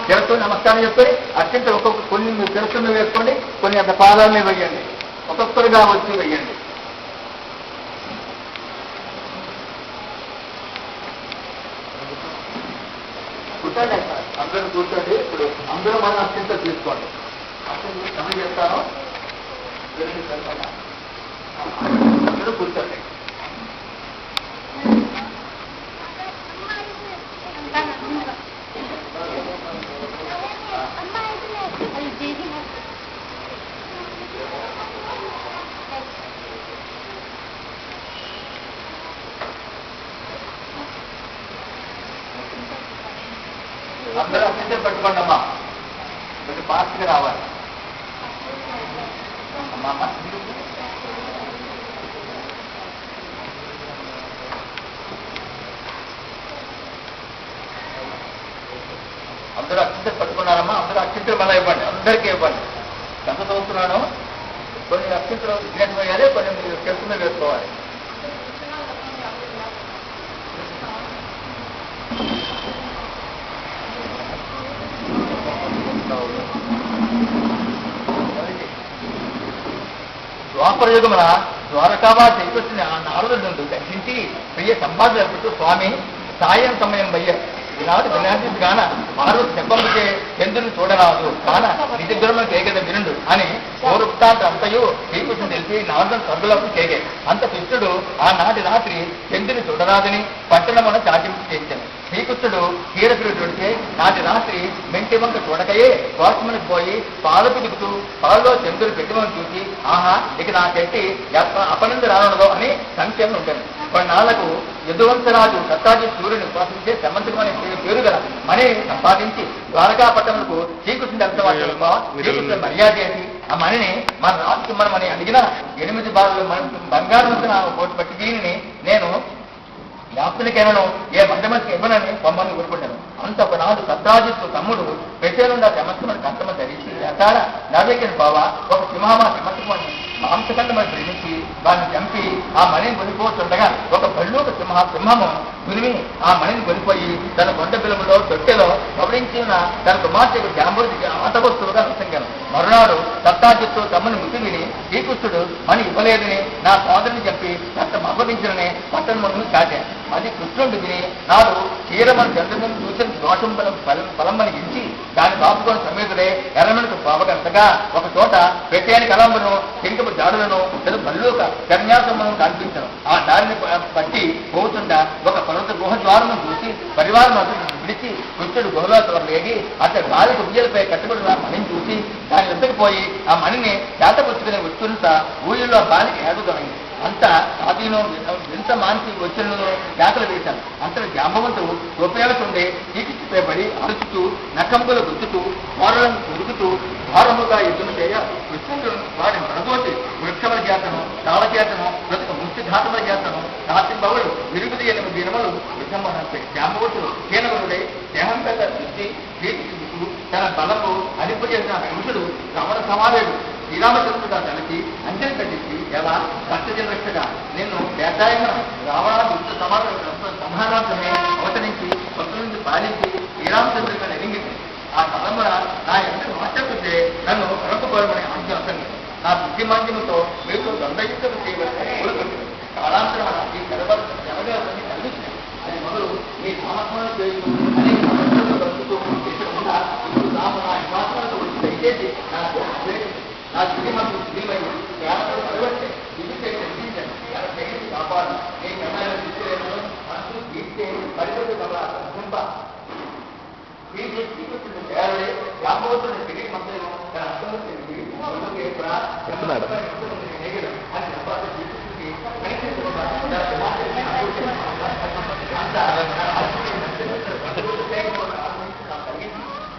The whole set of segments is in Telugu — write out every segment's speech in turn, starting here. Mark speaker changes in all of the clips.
Speaker 1: శిరస్సు నమస్కారం చెప్పి అత్యంత ఒక్కొక్క కొన్ని మీరు శిరస్సును వేసుకోండి, కొన్ని అంత పాదాలని వేయండి, ఒక్కొక్కరుగా వచ్చి వేయండి. కూర్చోండి, అందరూ కూర్చోండి. ఇప్పుడు అందరూ మనం అత్యంత తీసుకోండి. అత్యంత సమయం చేస్తాను, అందరూ కూర్చోండి. అందరూ అత్యంత పట్టుకోండి అమ్మా, కొంచెం ఫాస్ట్గా రావాలి అమ్మా. అందరూ అత్యంత పట్టుకున్నారమ్మా, అందరూ అత్యంతలు మళ్ళీ ఇవ్వండి, అందరికీ ఇవ్వండి. ఎంత చూస్తున్నాను, కొన్ని అత్యంతలు విజ్ఞానం వేయాలి, కొన్ని మీరు తెలుసుకునే వేసుకోవాలి. ద్వాపరయుగమున ద్వారకావాసి వచ్చిన ఆ నారదుడు దర్శించి ప్రియ సంపాదన జరుపుతూ స్వామి సాయం సమయం వయ్య ఈనాడు వినాశించి కాన మారు చెప్పందుకే చంద్రుని చూడరాదు కాన నిజగ్రహం కేగద వినుడు అని పౌరుక్తాంత అంతయు శ్రీకృష్ణుడు తెలిసి నారదుని సభ్యులకు కేగే. అంత కృష్ణుడు ఆనాటి రాత్రి చంద్రుని చూడరాదని పట్టణమున చాటింపు చేశాను. శ్రీకృష్ణుడు కీరపిరుడితే నాటి రాత్రి మెంటి వంక చూడకయే వాసమునికి పోయి పాలు పిదుకుతూ పాలలో చంద్రుడు పెట్టమని చూసి ఆహా ఇక నా చెట్టి అపనంది రానుండదో అని సంఖ్యను ఉంటాను. కొన్నాళ్లకు యదువంశరాజు సత్తాజీ సూర్యుని ఉపాసించే సమంతుడమనే పేరు గల మణి సంపాదించి ద్వారకాపట్టణకు శ్రీకృష్ణుడు అంతవాచమ్మా శ్రీకృష్ణుడు మర్యాద చేసి ఆ మణిని మన రాజకుమారమని అడిగిన 8 బాలు బంగారు పోటీ పట్టి దీనిని నేను వ్యాప్తునికైనాను ఏ మందమతికి ఇవ్వనని పొమ్మని ఊరుకుంటాను. అంత ఒకనాడు సత్రాజిత్తు తమ్ముడు పెట్టేనుండా సమస్తమని కంటమ ధరించి రకాల నవ్వెక్కిన బావ ఒక సింహమని మాంసఖండమని ప్రేమించి వారిని చంపి ఆ మణిని కొనిపోతుండగా ఒక భల్లూక సింహము గురిమి ఆ మణిని కొనిపోయి తన కొండ బిలములో తొట్టెలో గమనించిన తన కుమార్తెకు జాంబుడికి ఆటవస్తువుగా నృత్యంగాను. మరునాడు సత్తాజిత్తు తమ్ముని మృతి విని శ్రీకృష్ణుడు మణి ఇవ్వలేదని నా సోదరిని చంపి రక్తం అప్పగించడని పట్టణమును కాచాను. అది కృష్ణుడు విని నాడు క్షీరమని చంద్రమును చూసిన దోషం ఫలమ్మని ఇచ్చి దాన్ని దాపుకొని సమేతుడే ఎర్రమణికి పాపగంతగా ఒక చోట పెట్టేని కలంబను చెంకపు జాడులను బల్లూక కన్యాసమును కనిపించను. ఆ దారిని పట్టి పోతుండా ఒక పర్వత గుహ ద్వారము చూసి పరివారం విడిచి కృష్ణుడు గుహలో లేగి అతడు గాలికి ఉయ్యలపై కట్టుబడిన మణిని చూసి దాని ఎద్దకు పోయి ఆ మణిని చేతపుచ్చుకుని వస్తుంట ఊళ్ళో గాలికి ఏడుదొరింది. అంతా ఆదీనం ఎంత మానసి వచ్చినలో కేకలు వేశాను. అంతటి జాంబవంతుడు ఉపయోగతుండే చీకిచ్చిపై పడి అరుచుతూ నకంబులు గుర్తుతూ కోరలను దొరుకుతూ ఘోరముగా యుద్ధం చేయ కృష్ణుడు వాడి మరగోటి వృక్షముల చేతను తాళ చేతను బ్రతుక ముష్టిఘాతముల చేతను రాత్రింబవులు 8 దినములు యుద్ధము జాంబవంతుడు హీనముడై దేహంపేత దృష్టి శ్రీకృష్ణుడు తన బలము అనిపజేసిన పురుషుడు రమణ సమావేడు శ్రీరామచంద్రుడుగా తలచి అంచెలు కట్టించి ఎలా భక్తజన రక్షగా నేను పేదాయంగా రావణ దుష్ట సంహారాంతమే అవతరించి కొత్త నుంచి పాలించి శ్రీరామచంద్రుడిగా ఎదిగింది. ఆ తలమున నా ఎంత మాట్లాడుతుంటే నన్ను కనుక్కోమని ఆజ్ఞాసండి. నా బుద్ధిమాంద్యముతో మీకు దండయుక్తం చేయవలసిన కోరుకుంటుంది. కాలాంతరం ఈ జనగాన్ని కలిగించింది. అది మొదలు మీ నామస్మరణ చేస్తూ అనేక సమస్యలు బతుకుతూ ఇక్కడ ఇప్పుడు నామ నా హిమాత్మతో దయచేసి నా శ్రీమంతుడు శ్రీమై పరివర్తే విధించండి కాపాడు నీ కన్నాయ తీసుకురేమో మనసు గీస్తే పరివర్తి హింప శ్రీకృష్ణుడు పేరుడే జాంబవతుని తిరిగి మంత్రులు తన అర్థమవుతుంది అని చెప్పాలి. శ్రీకృష్ణుడికి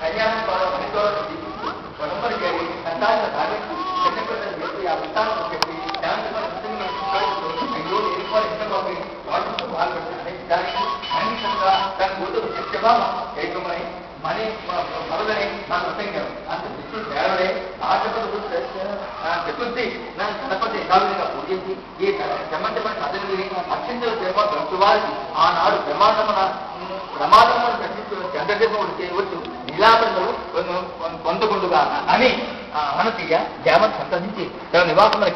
Speaker 1: కళ్యాణం పనితో పరంపర చేరి సంతాన సాధించి చిన్నపిల్లలు ఆ విధానం చెప్పి అయ్యో ఎదుర్కోవాలి వాటితో పాల్పడుతుంది. దానికి ఖండితంగా తన కూతురు శిక్షభావం చేయకమని మనీ మొదలని నాకు అర్థంగారు. అంత కృష్ణుడు దేవడే చతుర్థి నన్ను గణపతి యథావిధిగా పూజించి ఈ చెమ్మంటమైన కథని అత్యంత ప్రేమ గడుచువారికి ఆనాడు ప్రమాదమున చంద్రదీపముడు చేయవచ్చు విలాసములు పొందకుండుగా అని మనసీయ దేవత సంతరించి తన నివాసములకి